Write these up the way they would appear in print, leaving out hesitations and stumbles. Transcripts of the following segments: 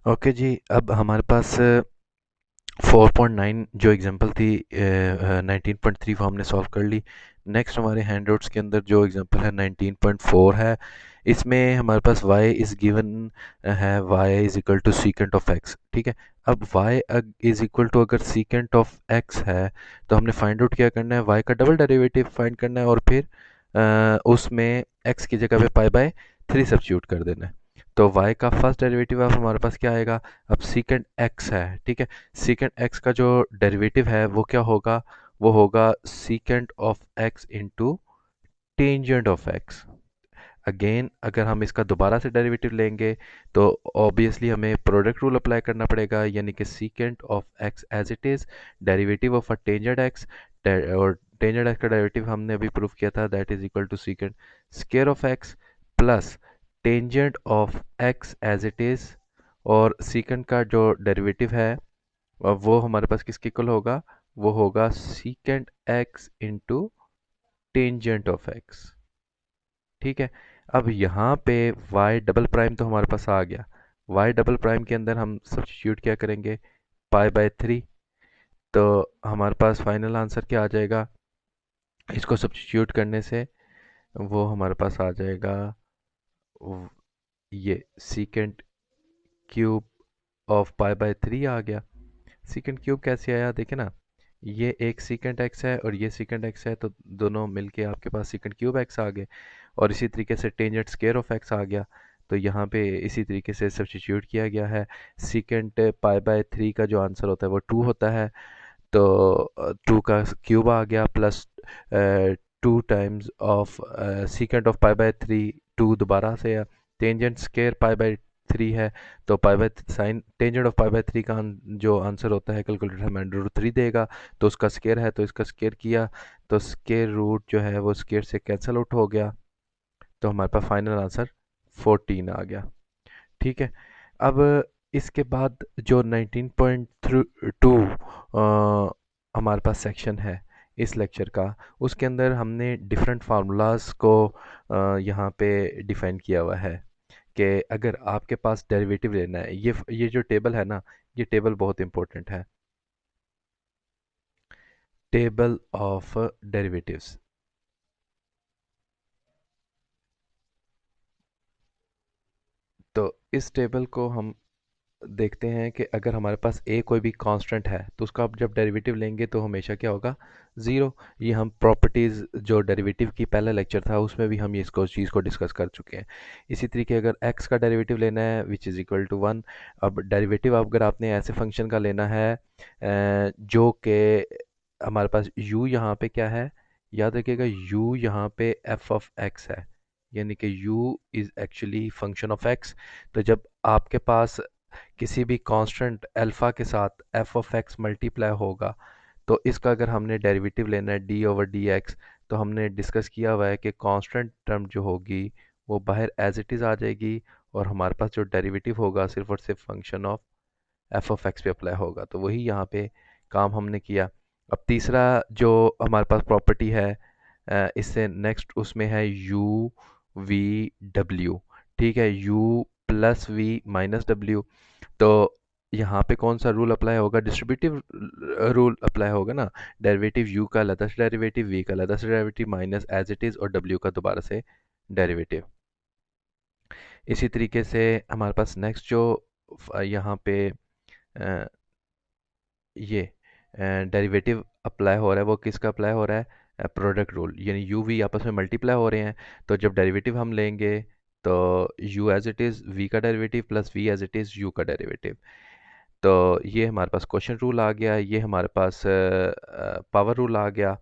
Okay जी, अब हमारे पास 4.9 जो एग्जांपल थी 19.3 वो हमने सॉल्व कर ली। नेक्स्ट हमारे हैंडआउट्स के अंदर जो एग्जांपल है 19.4 है। इसमें हमारे पास y इज़ गिवन है, y is equal to secant of x। ठीक है। अब y इज़ इक्वल टू अगर सीकेंट ऑफ x है तो हमने फाइंड आउट क्या करना है, y का डबल डेरिवेटिव फाइंड करना है और फिर उसमें x की जगह पे पाई बाय 3 सब्स्टिट्यूट कर देना है। तो y का फर्स्ट डेरिवेटिव अब हमारे पास क्या आएगा, अब सीकेंट x है। ठीक है। सीकेंट x का जो डेरिवेटिव है वो क्या होगा, वो होगा secant of x into tangent of x। Again अगर हम इसका दोबारा से डेरिवेटिव लेंगे तो ऑब्वियसली हमें प्रोडक्ट रूल अप्लाई करना पड़ेगा, यानी कि secant of x as it is derivative of a tangent x। और टेंजेंट x का डेरिवेटिव हमने अभी प्रूव किया था, that is equal to secant square of x plus tangent of x as it is. और सीकेंट का जो derivative है अब वो हमारे पास किसके इक्वल होगा, वो होगा secant x into tangent of x। ठीक है। अब यहाँ पे y डबल प्राइम तो हमारे पास आ गया। y डबल प्राइम के अंदर हम सब्स्टिट्यूट क्या करेंगे, पाई बाय 3। तो हमारे पास फाइनल आंसर क्या आ जाएगा, इसको सब्स्टिट्यूट करने से वो हमारे पास आ जाएगा ये secant cube of pi by 3 आ गया। सीकेंट क्यूब कैसे आया देखे ना, ये एक सीकेंट एक्स है और ये सीकेंट एक्स है, तो दोनों मिलके आपके पास सीकेंट क्यूब एक्स आ गए। और इसी तरीके से टेंजेंट स्क्वायर ऑफ एक्स आ गया। तो यहाँ पे इसी तरीके से सब्स्टिट्यूट किया गया है। सीकेंट पाई बाय 3 का जो आंसर होता है वो 2 होता है। तो 2 का क्यूब आ गया plus 2 times of secant of pi by 3, 2 दोबारा से है। टेंजेंट स्क्वायर पाई बाय 3 है, तो pi by sine tangent of pi by 3 का जो आंसर होता है कैलकुलेटर हमें √3 देगा। तो उसका स्क्वायर है तो इसका स्क्वायर किया, तो स्क्वायर रूट जो है वो स्क्वायर से कैंसिल आउट हो गया। तो हमारे पास फाइनल आंसर 14 आ गया। ठीक है। अब इसके बाद जो 19.2 हमारे पास सेक्शन है इस लेक्चर का, उसके अंदर हमने डिफरेंट फार्मूलाज को यहाँ पे डिफाइन किया हुआ है कि अगर आपके पास डेरिवेटिव लेना है, ये जो टेबल है ना, ये टेबल बहुत इंपॉर्टेंट है, टेबल ऑफ डेरिवेटिव्स। तो इस टेबल को हम देखते हैं कि अगर हमारे पास ए कोई भी कांस्टेंट है तो उसका आप जब डेरिवेटिव लेंगे तो हमेशा क्या होगा, ज़ीरो। ये हम प्रॉपर्टीज़ जो डेरिवेटिव की पहला लेक्चर था उसमें भी हम ये इसको चीज़ को डिस्कस कर चुके हैं। इसी तरीके अगर एक्स का डेरिवेटिव लेना है विच इज़ इक्वल टू 1। अब डेरिवेटिव अगर आपने ऐसे फंक्शन का लेना है जो कि हमारे पास u यहाँ पे क्या है, याद रखिएगा u यहाँ पे f ऑफ x है, यानी कि u is actually function of x। तो जब आपके पास किसी भी कांस्टेंट अल्फा के साथ f ऑफ x मल्टीप्लाई होगा तो इसका अगर हमने डेरिवेटिव लेना है d ओवर डी एक्स, तो हमने डिस्कस किया हुआ है कि कांस्टेंट टर्म जो होगी वो बाहर एज इट इज़ आ जाएगी और हमारे पास जो डेरिवेटिव होगा सिर्फ और सिर्फ function of F of x पे अप्लाई होगा। तो वही यहाँ पे काम हमने किया। अब तीसरा जो हमारे पास प्रॉपर्टी है इससे नेक्स्ट उसमें है यू वी डब्ल्यू। ठीक है, यू प्लस वी माइनस डब्ल्यू। तो यहाँ पे कौन सा रूल अप्लाई होगा, डिस्ट्रीब्यूटिव रूल अप्लाई होगा ना। डेरिवेटिव u का अलग से डेरिवेटिव, v का अलग से derivative minus as it is और w का दोबारा से डेरिवेटिव। इसी तरीके से हमारे पास नेक्स्ट जो यहाँ पे अ, ये डेरिवेटिव अप्लाई हो रहा है वो किसका अप्लाई हो रहा है, प्रोडक्ट रूल, यानी यू वी आपस में मल्टीप्लाई हो रहे हैं। तो जब डेरिवेटिव हम लेंगे तो u as it is v का derivative plus v as it is u का डेरिवेटिव। तो ये हमारे पास क्वेश्चन रूल आ गया, ये हमारे पास पावर रूल आ गया।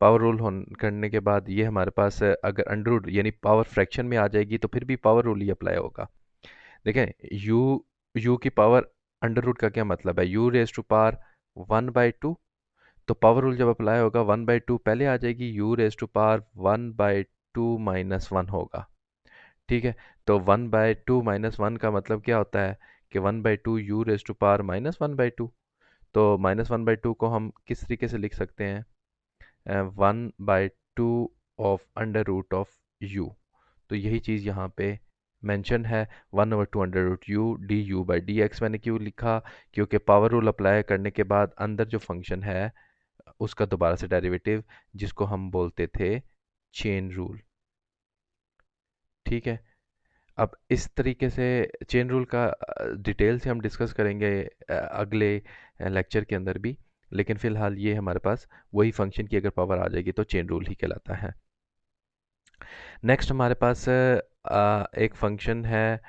पावर रूल करने के बाद ये हमारे पास अगर अंडर रूट यानी पावर फ्रैक्शन में आ जाएगी तो फिर भी पावर रूल ही अप्लाई होगा। देखें, यू की पावर अंडर रूट का क्या मतलब है, यू रेज टू पावर 1/2। तो पावर रूल जब अप्लाई होगा 1/2 पहले आ जाएगी, u raise to power 1/2 minus one होगा। ठीक है। तो 1/2 माइनस वन का मतलब क्या होता है कि 1/2 यू रेज टू पावर -1/2। तो -1/2 को हम किस तरीके से लिख सकते हैं, 1/2 of under root of u. तो यही चीज़ यहाँ पे मेंशन है 1/2 √u du/dx। मैंने क्यों लिखा? क्योंकि पावर रूल अप्लाई करने के बाद अंदर जो फंक्शन है उसका दोबारा से डेरिवेटिव, जिसको हम बोलते थे चेन रूल। ठीक है। अब इस तरीके से चेन रूल का डिटेल से हम डिस्कस करेंगे अगले लेक्चर के अंदर भी, लेकिन फ़िलहाल ये हमारे पास वही फंक्शन की अगर पावर आ जाएगी तो चेन रूल ही कहलाता है। नेक्स्ट हमारे पास एक फंक्शन है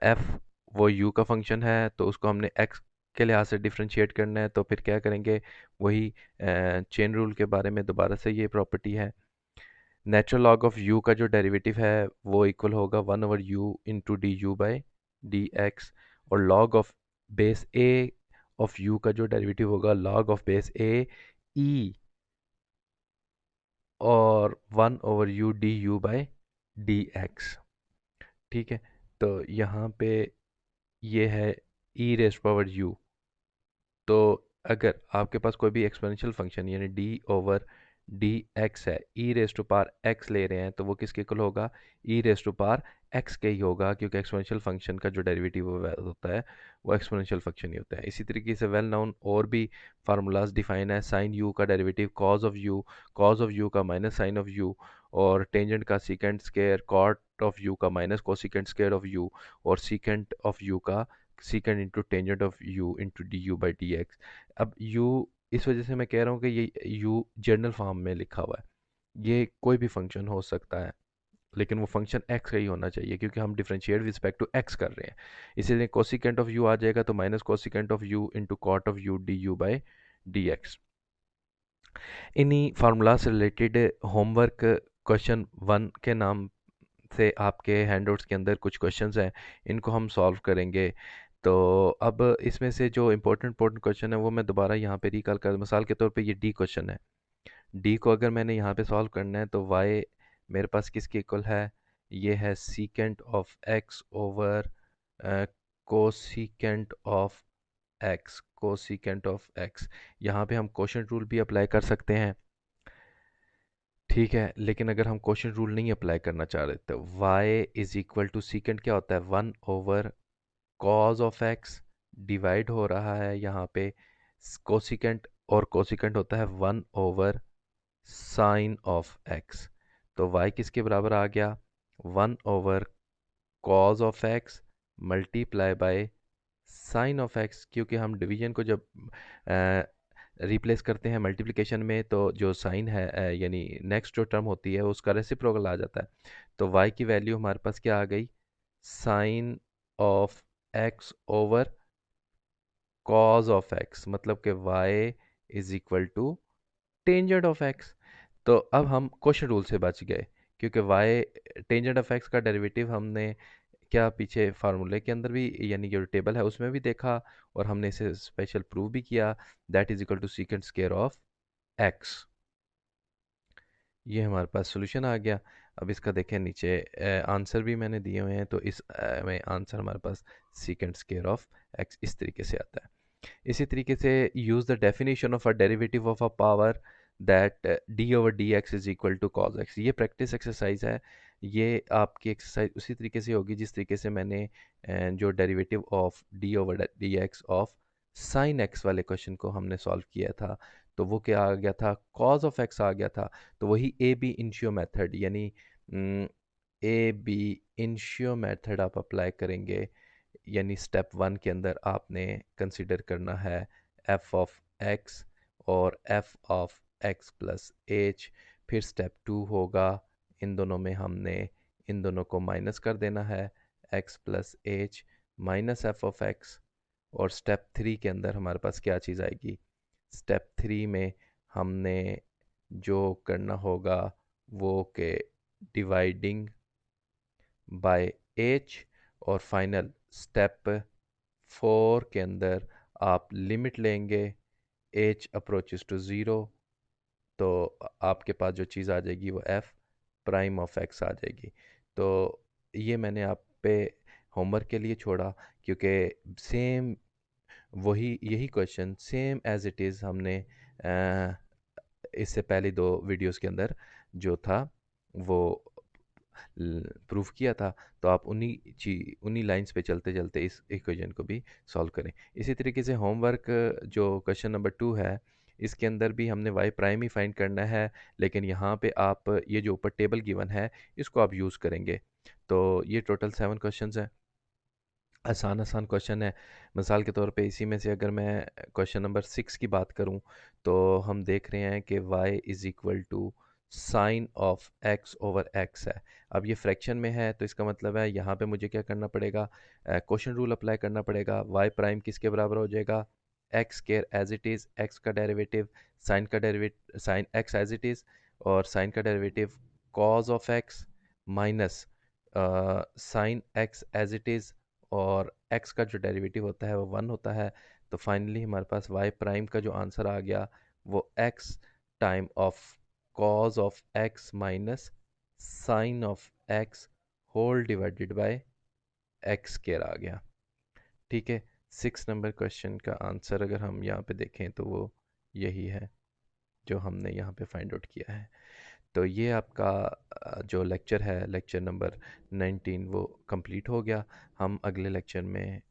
एफ, वो यू का फंक्शन है, तो उसको हमने एक्स के लिहाज से डिफरेंशिएट करना है, तो फिर क्या करेंगे? वही चेन रूल के बारे में दोबारा से ये प्रॉपर्टी है। नेचुरल लॉग ऑफ यू का जो डेरिवेटिव है वो इक्वल होगा 1/u/du/dx, और log of base A of u का जो डेरिवेटिव होगा लॉग ऑफ बेस ए ई, और 1/u du/dx। ठीक है। तो यहाँ पे ये है ई रेस्ट पावर यू। तो अगर आपके पास कोई भी एक्सपोनेंशियल फंक्शन यानी डी ओवर डी एक्स है, ई रेस टू पावर एक्स ले रहे हैं, तो वो किसके इक्वल होगा? ई रेस टू पावर एक्स के ही होगा, क्योंकि एक्सपोनेंशियल फंक्शन का जो डेरिवेटिव होता है वो एक्सपोनेंशियल फंक्शन ही होता है। इसी तरीके से वेल नाउन और भी फार्मूलाज डिफाइन है। साइन यू का डेरिवेटिव कॉज ऑफ यू का माइनस साइन ऑफ यू, और टेंजेंट का secant square cot of u का minus cosecant square of u, और सीकेंट ऑफ यू का secant into tangent of u into d u by d x. अब u, इस वजह से मैं कह रहा हूँ कि ये यू जनरल फॉर्म में लिखा हुआ है। ये कोई भी फंक्शन हो सकता है, लेकिन वो फंक्शन एक्स का ही होना चाहिए, क्योंकि हम डिफरेंशिएट रिस्पेक्ट टू एक्स कर रहे हैं। इसीलिए कोसिकेंट ऑफ यू आ जाएगा, तो minus cosecant of u into cot of u d u by d x. इन्हीं फार्मूला से रिलेटेड होमवर्क क्वेश्चन 1 के नाम से आपके हैंडआउट्स के अंदर कुछ क्वेश्चंस हैं, इनको हम सॉल्व करेंगे। तो अब इसमें से जो इम्पोर्टेंट इम्पोर्टेंट क्वेश्चन है वो मैं दोबारा यहाँ पे रिकॉल कर, मिसाल के तौर पे ये डी क्वेश्चन है। डी को अगर मैंने यहाँ पे सॉल्व करना है तो वाई मेरे पास किसके इक्वल है? ये है secant of x over cosecant of x. यहाँ पे हम क्वोशंट रूल भी अप्लाई कर सकते हैं। ठीक है, लेकिन अगर हम क्वोशंट रूल नहीं अप्लाई करना चाह रहे तो y is equal to secant क्या होता है? 1/cos ऑफ एक्स डिवाइड हो रहा है यहाँ पे कोसिकेंट, और कोसिकेंट होता है 1/sin ऑफ एक्स। तो y किसके बराबर आ गया? 1/cos of x multiply by sine of x, क्योंकि हम डिवीजन को जब रिप्लेस करते हैं मल्टीप्लिकेशन में, तो जो साइन है यानी नेक्स्ट जो टर्म होती है उसका रेसिप्रोकल आ जाता है। तो y की वैल्यू हमारे पास क्या आ गई? Sine of x over cos of x, मतलब कि y is equal to tangent of x. तो अब हम क्वेश्चन रूल से बच गए, क्योंकि y टेंजेंट ऑफ एक्स का डेरिवेटिव हमने क्या पीछे फार्मूले के अंदर भी यानी जो टेबल है उसमें भी देखा, और हमने इसे स्पेशल प्रूव भी किया, that is equal to secant square of x. ये हमारे पास सॉल्यूशन आ गया। अब इसका देखें नीचे आंसर भी मैंने दिए हुए हैं, तो इस में आंसर हमारे पास सीकेंट स्क्वायर ऑफ एक्स इस तरीके से आता है। इसी तरीके से use the definition of a derivative of a power that d over d x is equal to cos x. ये प्रैक्टिस एक्सरसाइज है। ये आपकी एक्सरसाइज उसी तरीके से होगी जिस तरीके से मैंने जो derivative of D over d x of sine x वाले क्वेश्चन को हमने सॉल्व किया था, तो वो क्या आ गया था? कॉज ऑफ एक्स आ गया था। तो वही ए बी इनिशियो मेथड यानी ए बी इनिशियो मेथड आप अप्लाई करेंगे, यानी स्टेप 1 के अंदर आपने कंसिडर करना है एफ ऑफ एक्स और F of x plus H. फिर स्टेप 2 होगा, इन दोनों में हमने इन दोनों को माइनस कर देना है, x plus H minus F of x. और स्टेप 3 के अंदर हमारे पास क्या चीज़ आएगी? स्टेप 3 में हमने जो करना होगा वो के डिवाइडिंग बाय एच, और फाइनल स्टेप 4 के अंदर आप लिमिट लेंगे एच अप्रोचेस टू ज़ीरो, तो आपके पास जो चीज़ आ जाएगी वो एफ प्राइम ऑफ एक्स आ जाएगी। तो ये मैंने आप पे होमवर्क के लिए छोड़ा, क्योंकि सेम वही यही question same as it is हमने इससे पहले 2 वीडियोस के अंदर जो था वो प्रूफ किया था। तो आप उन्हीं लाइंस पे चलते चलते इस इक्वेशन को भी सॉल्व करें। इसी तरीके से होमवर्क जो क्वेश्चन नंबर 2 है, इसके अंदर भी हमने वाई प्राइम ही फाइंड करना है, लेकिन यहाँ पे आप ये जो ऊपर टेबल गिवन है इसको आप यूज़ करेंगे। तो ये टोटल 7 क्वेश्चंस हैं। आसान आसान क्वेश्चन है। मिसाल के तौर पे इसी में से अगर मैं क्वेश्चन नंबर 6 की बात करूं, तो हम देख रहे हैं कि y is equal to sine of x over x है। अब ये फ्रैक्शन में है, तो इसका मतलब है यहाँ पे मुझे क्या करना पड़ेगा, क्वोशंट रूल अप्लाई करना पड़ेगा। y प्राइम किसके बराबर हो जाएगा, x square as it is, x का डेरिवेटिव साइन का derivative sine x as it is, और साइन का derivative cos of x minus sine x as it is, और x का जो डेरिवेटिव होता है वो 1 होता है। तो फाइनली हमारे पास y प्राइम का जो आंसर आ गया वो x times of cos of x minus sine of x whole divided by x square आ गया। ठीक है, 6 नंबर क्वेश्चन का आंसर अगर हम यहाँ पे देखें तो वो यही है जो हमने यहाँ पे फाइंड आउट किया है। तो ये आपका जो लेक्चर है, लेक्चर नंबर 19, वो कंप्लीट हो गया। हम अगले लेक्चर में